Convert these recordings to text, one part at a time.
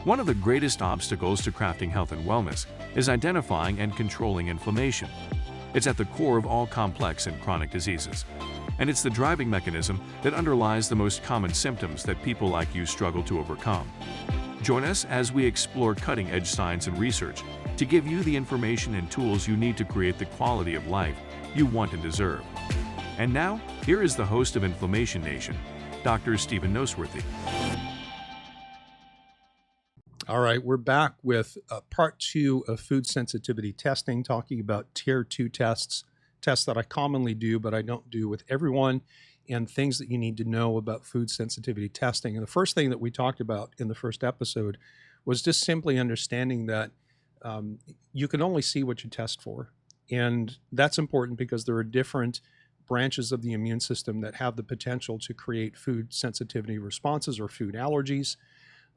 One of the greatest obstacles to crafting health and wellness is identifying and controlling inflammation. It's at the core of all complex and chronic diseases, and it's the driving mechanism that underlies the most common symptoms that people like you struggle to overcome. Join us as we explore cutting-edge science and research to give you the information and tools you need to create the quality of life you want and deserve. And now, here is the host of Inflammation Nation, Dr. Stephen Noseworthy. All right, we're back with part 2 of food sensitivity testing, talking about tier 2 tests that I commonly do, but I don't do with everyone, and things that you need to know about food sensitivity testing. And the first thing that we talked about in the first episode was just simply understanding that you can only see what you test for. And that's important because there are different branches of the immune system that have the potential to create food sensitivity responses or food allergies.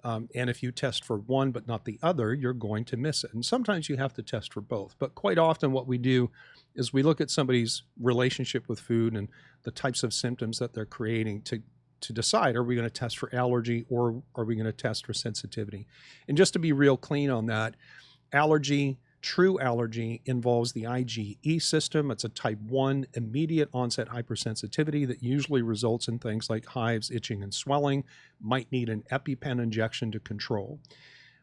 And if you test for one but not the other, you're going to miss it. And sometimes you have to test for both. But quite often what we do is we look at somebody's relationship with food and the types of symptoms that they're creating to decide, are we going to test for allergy or are we going to test for sensitivity? And just to be real clean on that, true allergy involves the IgE system. It's a type 1 immediate onset hypersensitivity that usually results in things like hives, itching, and swelling, might need an EpiPen injection to control.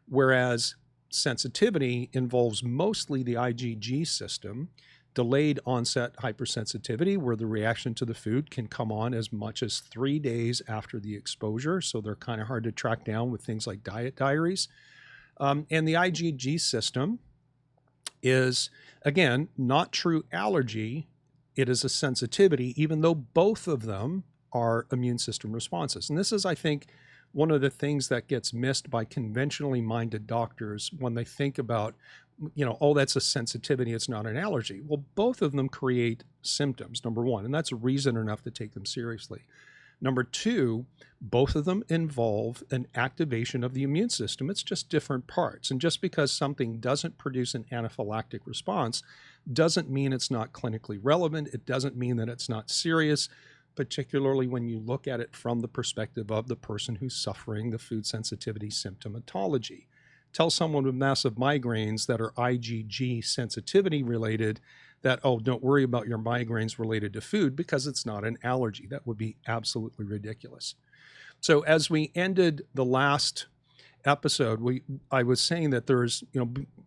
Whereas sensitivity involves mostly the IgG system, delayed onset hypersensitivity, where the reaction to the food can come on as much as 3 days after the exposure. So they're kind of hard to track down with things like diet diaries. And the IgG system is, again, not true allergy. It is a sensitivity, even though both of them are immune system responses. And this is, I think, one of the things that gets missed by conventionally minded doctors when they think about, oh, that's a sensitivity, it's not an allergy. Well, both of them create symptoms, number one, and that's reason enough to take them seriously. Number two, both of them involve an activation of the immune system. It's just different parts. And just because something doesn't produce an anaphylactic response doesn't mean it's not clinically relevant. It doesn't mean that it's not serious, particularly when you look at it from the perspective of the person who's suffering the food sensitivity symptomatology. Tell someone with massive migraines that are IgG sensitivity related that, oh, don't worry about your migraines related to food because it's not an allergy. That would be absolutely ridiculous. So as we ended the last episode, I was saying that there's,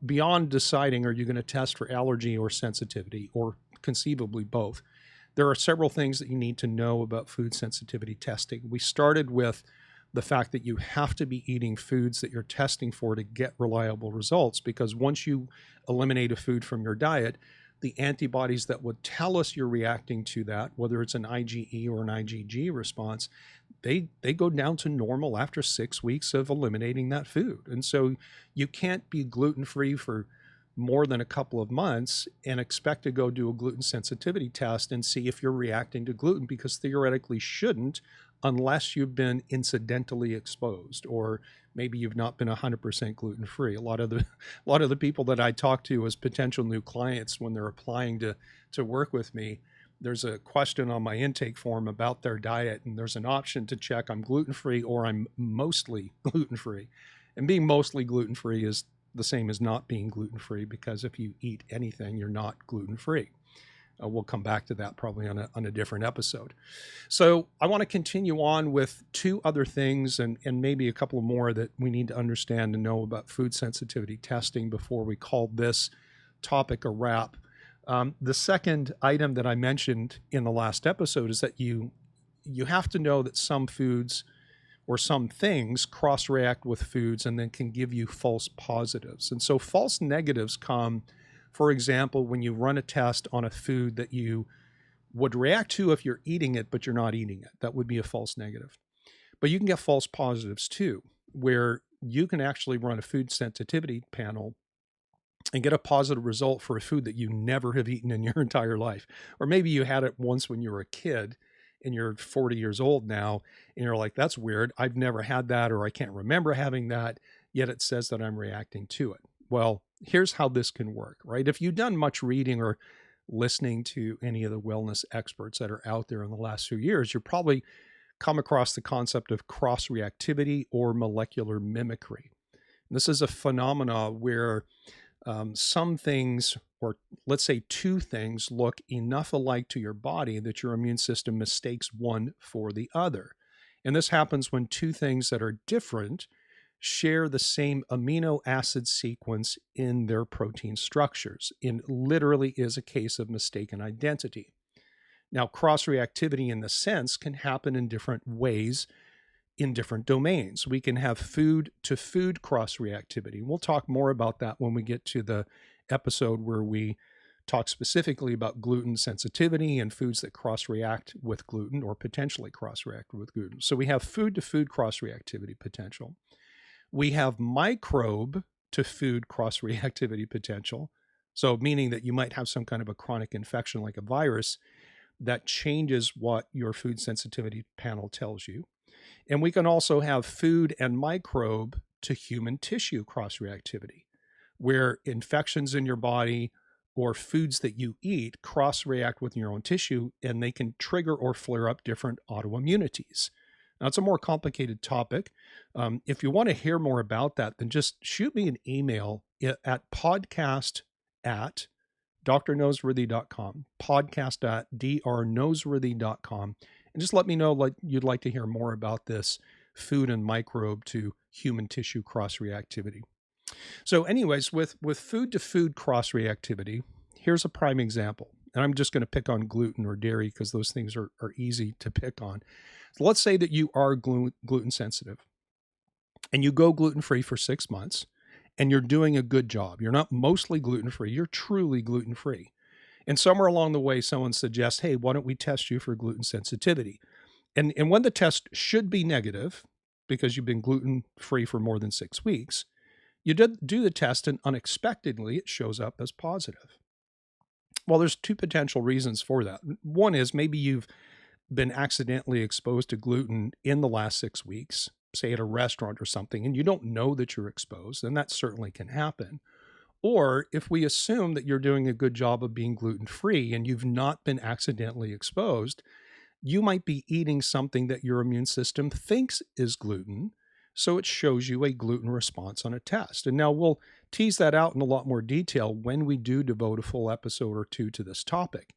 beyond deciding are you going to test for allergy or sensitivity, or conceivably both, there are several things that you need to know about food sensitivity testing. We started with the fact that you have to be eating foods that you're testing for to get reliable results, because once you eliminate a food from your diet, the antibodies that would tell us you're reacting to that, whether it's an IgE or an IgG response, they go down to normal after 6 weeks of eliminating that food. And so you can't be gluten-free for more than a couple of months and expect to go do a gluten sensitivity test and see if you're reacting to gluten, because theoretically shouldn't, unless you've been incidentally exposed, or maybe you've not been 100% gluten-free. A lot of the people that I talk to as potential new clients when they're applying to work with me, there's a question on my intake form about their diet, and there's an option to check I'm gluten-free or I'm mostly gluten-free. And being mostly gluten-free is the same as not being gluten-free, because if you eat anything, you're not gluten-free. We'll come back to that probably on a different episode. So I want to continue on with 2 other things and maybe a couple more that we need to understand and know about food sensitivity testing before we call this topic a wrap. The second item that I mentioned in the last episode is that you have to know that some foods or some things cross-react with foods and then can give you false positives. And so false negatives come, for example, when you run a test on a food that you would react to if you're eating it, but you're not eating it. That would be a false negative. But you can get false positives too, where you can actually run a food sensitivity panel and get a positive result for a food that you never have eaten in your entire life. Or maybe you had it once when you were a kid and you're 40 years old now, and you're like, that's weird. I've never had that, or I can't remember having that, yet it says that I'm reacting to it. Well, here's how this can work, right? If you've done much reading or listening to any of the wellness experts that are out there in the last few years, you're probably come across the concept of cross-reactivity or molecular mimicry. This is a phenomena where some things, or let's say two things, look enough alike to your body that your immune system mistakes one for the other. And this happens when two things that are different share the same amino acid sequence in their protein structures. And literally is a case of mistaken identity. Now, cross reactivity in the sense can happen in different ways in different domains. We can have food to food cross reactivity. We'll talk more about that when we get to the episode where we talk specifically about gluten sensitivity and foods that cross react with gluten or potentially cross react with gluten. So we have food to food cross reactivity potential. We have microbe to food cross reactivity potential. So meaning that you might have some kind of a chronic infection like a virus that changes what your food sensitivity panel tells you. And we can also have food and microbe to human tissue cross reactivity, where infections in your body or foods that you eat cross react with your own tissue, and they can trigger or flare up different autoimmunities. Now, it's a more complicated topic. If you want to hear more about that, then just shoot me an email at podcast@drnoseworthy.com, podcast@drnoseworthy.com, and just let me know like you'd like to hear more about this food and microbe to human tissue cross reactivity. So anyways, with food to food cross reactivity, here's a prime example. And I'm just going to pick on gluten or dairy because those things are easy to pick on. So let's say that you are gluten sensitive and you go gluten-free for 6 months and you're doing a good job. You're not mostly gluten-free, you're truly gluten-free. And somewhere along the way, someone suggests, hey, why don't we test you for gluten sensitivity? And when the test should be negative, because you've been gluten-free for more than 6 weeks, you do the test and unexpectedly it shows up as positive. Well, there's two potential reasons for that. One is maybe you've been accidentally exposed to gluten in the last 6 weeks, say at a restaurant or something, and you don't know that you're exposed, and that certainly can happen. Or if we assume that you're doing a good job of being gluten-free and you've not been accidentally exposed, you might be eating something that your immune system thinks is gluten, so it shows you a gluten response on a test. And now we'll tease that out in a lot more detail when we do devote a full episode or two to this topic.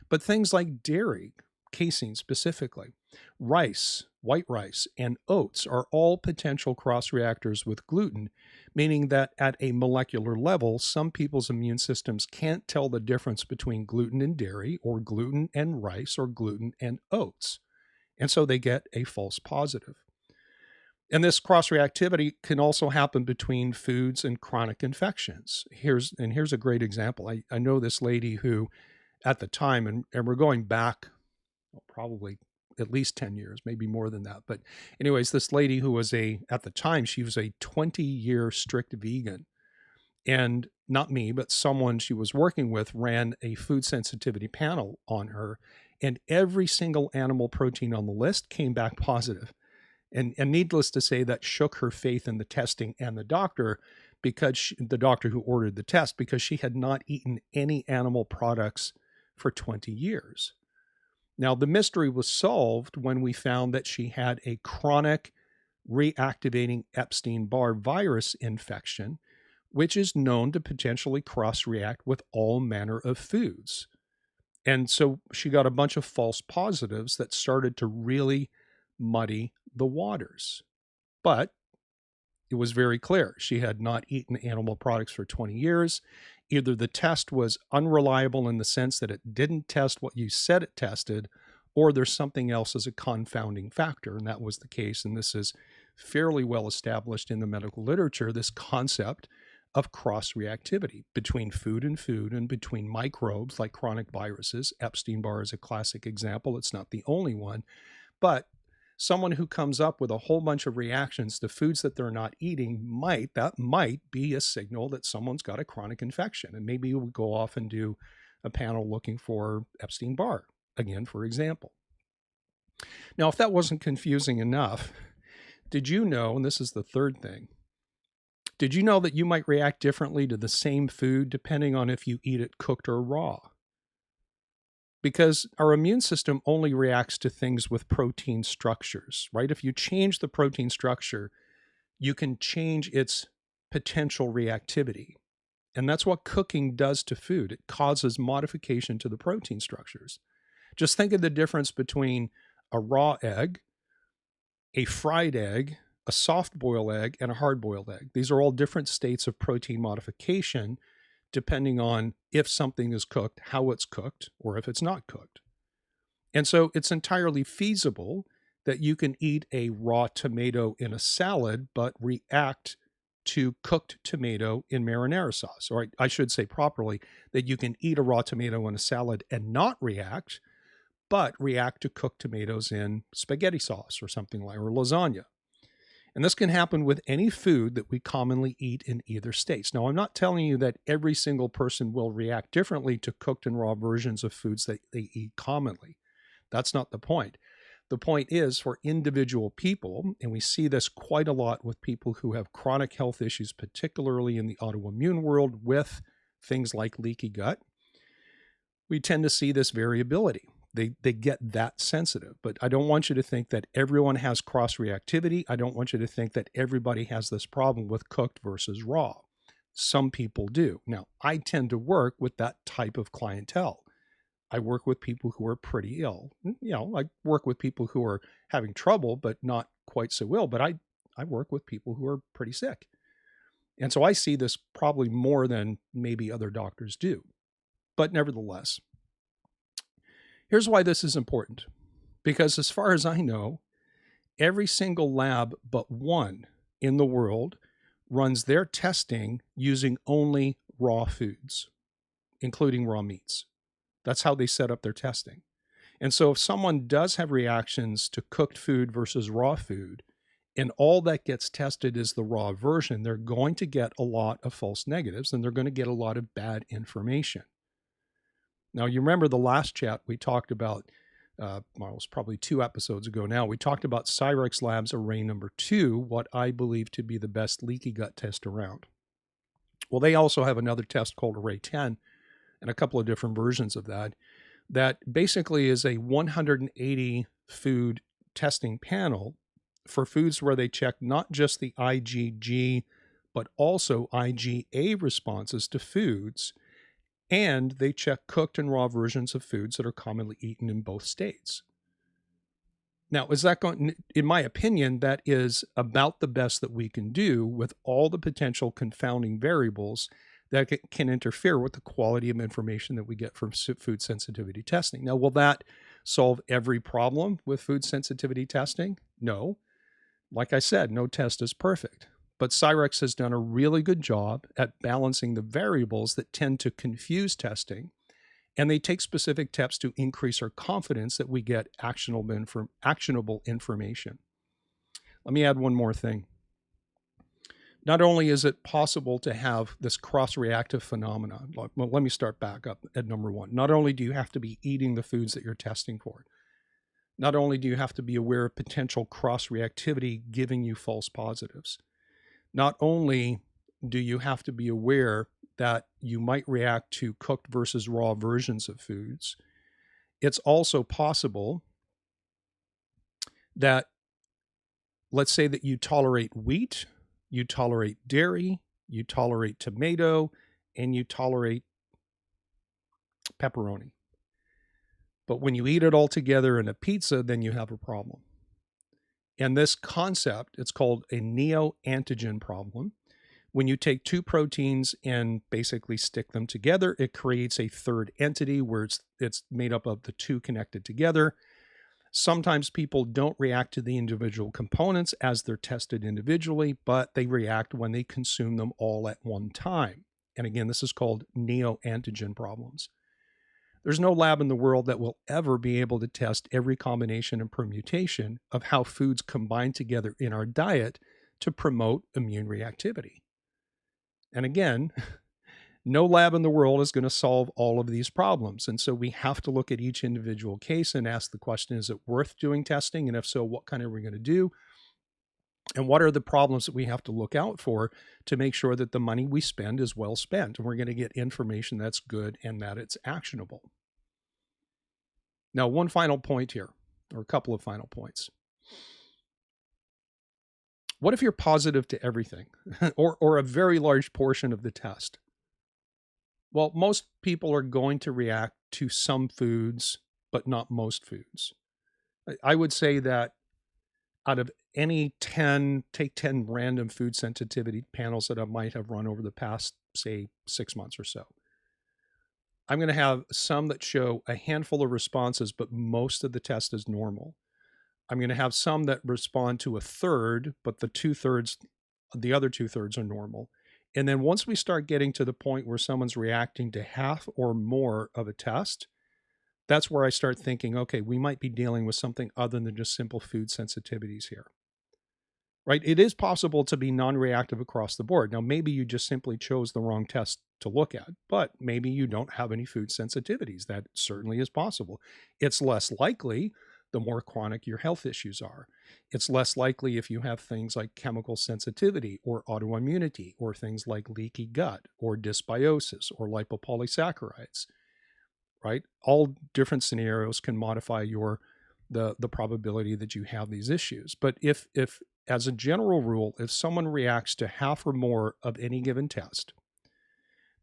But things like dairy, casein specifically, rice, white rice, and oats are all potential cross reactors with gluten, meaning that at a molecular level, some people's immune systems can't tell the difference between gluten and dairy, or gluten and rice, or gluten and oats. And so they get a false positive. And this cross reactivity can also happen between foods and chronic infections. Here's a great example. I know this lady who, at the time, and we're going back probably at least 10 years, maybe more than that. But anyways, this lady who was at the time, she was a 20-year strict vegan. And not me, but someone she was working with ran a food sensitivity panel on her. And every single animal protein on the list came back positive. And needless to say, that shook her faith in the testing and the doctor, because the doctor who ordered the test, because she had not eaten any animal products for 20 years. Now, the mystery was solved when we found that she had a chronic reactivating Epstein-Barr virus infection, which is known to potentially cross-react with all manner of foods. And so she got a bunch of false positives that started to really muddy the waters. But it was very clear she had not eaten animal products for 20 years. Either the test was unreliable in the sense that it didn't test what you said it tested, or there's something else as a confounding factor. And that was the case. And this is fairly well established in the medical literature, this concept of cross-reactivity between food and between microbes like chronic viruses. Epstein-Barr is a classic example. It's not the only one. But someone who comes up with a whole bunch of reactions to foods that they're not eating might be a signal that someone's got a chronic infection. And maybe we'll go off and do a panel looking for Epstein-Barr, again, for example. Now, if that wasn't confusing enough, did you know, and this is the third thing, did you know that you might react differently to the same food depending on if you eat it cooked or raw? Because our immune system only reacts to things with protein structures, right? If you change the protein structure, you can change its potential reactivity. And that's what cooking does to food. It causes modification to the protein structures. Just think of the difference between a raw egg, a fried egg, a soft boiled egg, and a hard boiled egg. These are all different states of protein modification depending on if something is cooked, how it's cooked, or if it's not cooked. And so it's entirely feasible that you can eat a raw tomato in a salad, but react to cooked tomato in marinara sauce. Or I should say properly that you can eat a raw tomato in a salad and not react, but react to cooked tomatoes in spaghetti sauce or something like, or lasagna. And this can happen with any food that we commonly eat in either states. Now, I'm not telling you that every single person will react differently to cooked and raw versions of foods that they eat commonly. That's not the point. The point is for individual people, and we see this quite a lot with people who have chronic health issues, particularly in the autoimmune world with things like leaky gut, we tend to see this variability. They get that sensitive. But I don't want you to think that everyone has cross-reactivity. I don't want you to think that everybody has this problem with cooked versus raw. Some people do. Now, I tend to work with that type of clientele. I work with people who are pretty ill. I work with people who are having trouble, but not quite so ill. But I work with people who are pretty sick. And so I see this probably more than maybe other doctors do. But nevertheless, here's why this is important. Because as far as I know, every single lab but one in the world runs their testing using only raw foods, including raw meats. That's how they set up their testing. And so if someone does have reactions to cooked food versus raw food, and all that gets tested is the raw version, they're going to get a lot of false negatives and they're going to get a lot of bad information. Now, you remember the last chat we talked about, it was probably 2 episodes ago now, we talked about Cyrex Labs Array number 2, what I believe to be the best leaky gut test around. Well, they also have another test called Array 10 and a couple of different versions of that, that basically is a 180 food testing panel for foods where they check not just the IgG, but also IgA responses to foods. And they check cooked and raw versions of foods that are commonly eaten in both states. Now, is that going, in my opinion, that is about the best that we can do with all the potential confounding variables that can interfere with the quality of information that we get from food sensitivity testing. Now, will that solve every problem with food sensitivity testing? No. Like I said, no test is perfect. But Cyrex has done a really good job at balancing the variables that tend to confuse testing, and they take specific steps to increase our confidence that we get actionable information. Let me add one more thing. Not only is it possible to have this cross-reactive phenomenon, well, let me start back up at number 1. Not only do you have to be eating the foods that you're testing for, not only do you have to be aware of potential cross-reactivity giving you false positives, not only do you have to be aware that you might react to cooked versus raw versions of foods, it's also possible that, let's say that you tolerate wheat, you tolerate dairy, you tolerate tomato, and you tolerate pepperoni. But when you eat it all together in a pizza, then you have a problem. And this concept, it's called a neoantigen problem. When you take 2 proteins and basically stick them together, it creates a third entity where it's made up of the 2 connected together. Sometimes people don't react to the individual components as they're tested individually, but they react when they consume them all at one time. And again, this is called neoantigen problems. There's no lab in the world that will ever be able to test every combination and permutation of how foods combine together in our diet to promote immune reactivity. And again, no lab in the world is going to solve all of these problems. And so we have to look at each individual case and ask the question, is it worth doing testing? And if so, what kind are we going to do? And what are the problems that we have to look out for to make sure that the money we spend is well spent and we're going to get information that's good and that it's actionable. Now, one final point here, or a couple of final points. What if you're positive to everything or a very large portion of the test? Well, most people are going to react to some foods, but not most foods. I would say that out of any 10, take 10 random food sensitivity panels that I might have run over the past, say, 6 months or so, I'm going to have some that show a handful of responses, but most of the test is normal. I'm going to have some that respond to a third, but the other two thirds are normal. And then once we start getting to the point where someone's reacting to half or more of a test, that's where I start thinking, okay, we might be dealing with something other than just simple food sensitivities here, right? It is possible to be non-reactive across the board. Now, maybe you just simply chose the wrong test to look at, but maybe you don't have any food sensitivities. That certainly is possible. It's less likely the more chronic your health issues are. It's less likely if you have things like chemical sensitivity or autoimmunity or things like leaky gut or dysbiosis or lipopolysaccharides, right? All different scenarios can modify the probability that you have these issues. But if as a general rule, if someone reacts to half or more of any given test,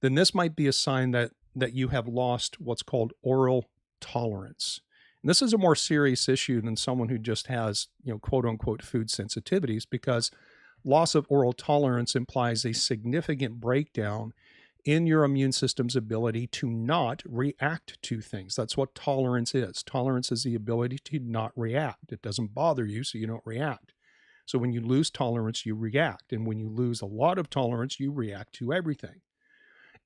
then this might be a sign that you have lost what's called oral tolerance. And this is a more serious issue than someone who just has, quote unquote food sensitivities, because loss of oral tolerance implies a significant breakdown in your immune system's ability to not react to things. That's what tolerance is. Tolerance is the ability to not react. It doesn't bother you, so you don't react. So when you lose tolerance, you react. And when you lose a lot of tolerance, you react to everything.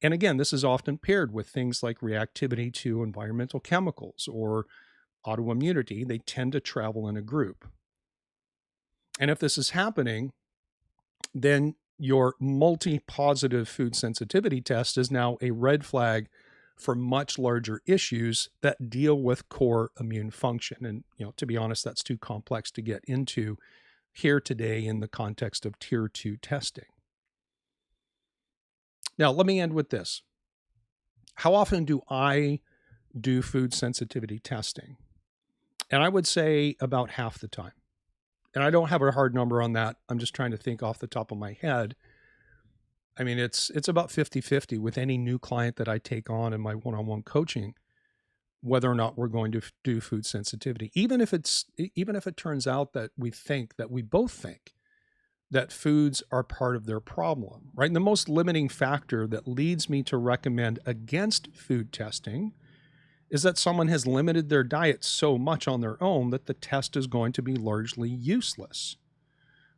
And again, this is often paired with things like reactivity to environmental chemicals or autoimmunity. They tend to travel in a group. And if this is happening, then your multi-positive food sensitivity test is now a red flag for much larger issues that deal with core immune function. And, to be honest, that's too complex to get into here today in the context of tier 2 testing. Now, let me end with this. How often do I do food sensitivity testing? And I would say about half the time. And I don't have a hard number on that. I'm just trying to think off the top of my head. I mean, it's about 50-50 with any new client that I take on in my one-on-one coaching, whether or not we're going to do food sensitivity. Even if it turns out that we both think that foods are part of their problem, right? And the most limiting factor that leads me to recommend against food testing is that someone has limited their diet so much on their own that the test is going to be largely useless.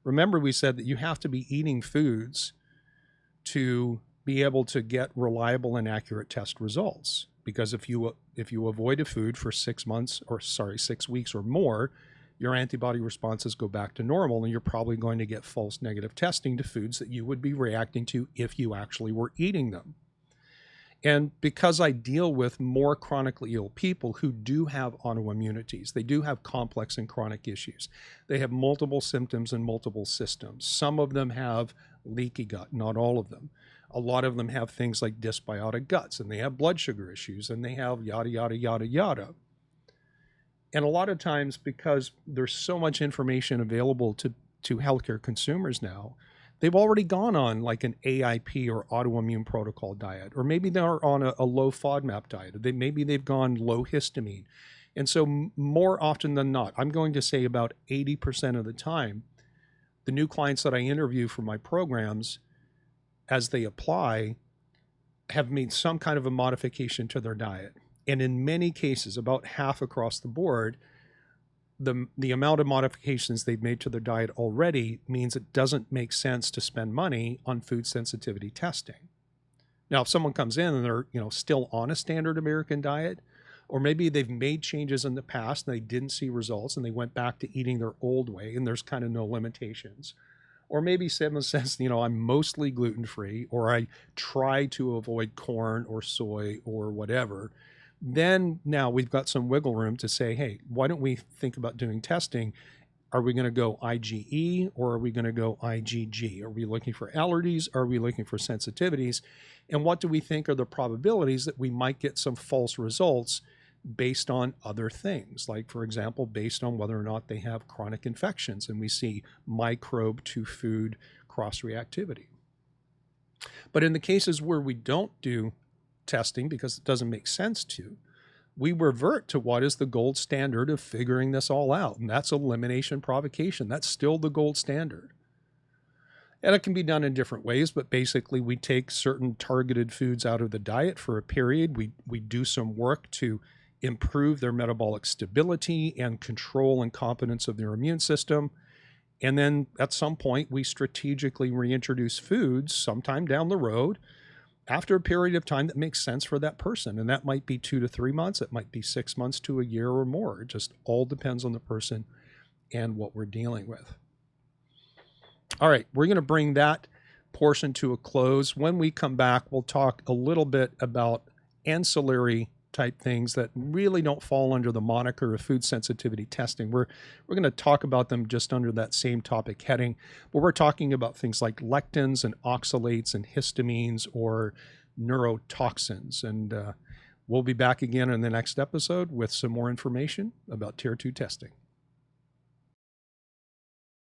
Remember, we said that you have to be eating foods to be able to get reliable and accurate test results. Because if you avoid a food for 6 weeks or more, your antibody responses go back to normal, and you're probably going to get false negative testing to foods that you would be reacting to if you actually were eating them. And because I deal with more chronically ill people who do have autoimmunities, they do have complex and chronic issues. They have multiple symptoms in multiple systems. Some of them have leaky gut, not all of them. A lot of them have things like dysbiotic guts, and they have blood sugar issues, and they have yada, yada, yada, yada. And a lot of times, because there's so much information available to healthcare consumers now, they've already gone on like an AIP or autoimmune protocol diet, or maybe they're on a low FODMAP diet. Maybe they've gone low histamine. And so more often than not, I'm going to say about 80% of the time, the new clients that I interview for my programs, as they apply, have made some kind of a modification to their diet. And in many cases, about half across the board, the amount of modifications they've made to their diet already means it doesn't make sense to spend money on food sensitivity testing. Now, if someone comes in and they're still on a standard American diet, or maybe they've made changes in the past and they didn't see results and they went back to eating their old way and there's kind of no limitations. Or maybe someone says, I'm mostly gluten-free, or I try to avoid corn or soy or whatever. Then now we've got some wiggle room to say, hey, why don't we think about doing testing? Are we going to go IgE or are we going to go IgG? Are we looking for allergies? Are we looking for sensitivities? And what do we think are the probabilities that we might get some false results based on other things, like, for example, based on whether or not they have chronic infections, and we see microbe to food cross-reactivity. But in the cases where we don't do testing because it doesn't make sense to, we revert to what is the gold standard of figuring this all out, and that's elimination provocation. That's still the gold standard. And it can be done in different ways, but basically we take certain targeted foods out of the diet for a period. We do some work to improve their metabolic stability and control and competence of their immune system. And then at some point, we strategically reintroduce foods sometime down the road after a period of time that makes sense for that person. And that might be 2 to 3 months. It might be 6 months to a year or more. It just all depends on the person and what we're dealing with. All right, we're going to bring that portion to a close. When we come back, we'll talk a little bit about ancillary type things that really don't fall under the moniker of food sensitivity testing. We're going to talk about them just under that same topic heading, but we're talking about things like lectins and oxalates and histamines or neurotoxins. And we'll be back again in the next episode with some more information about Tier 2 testing.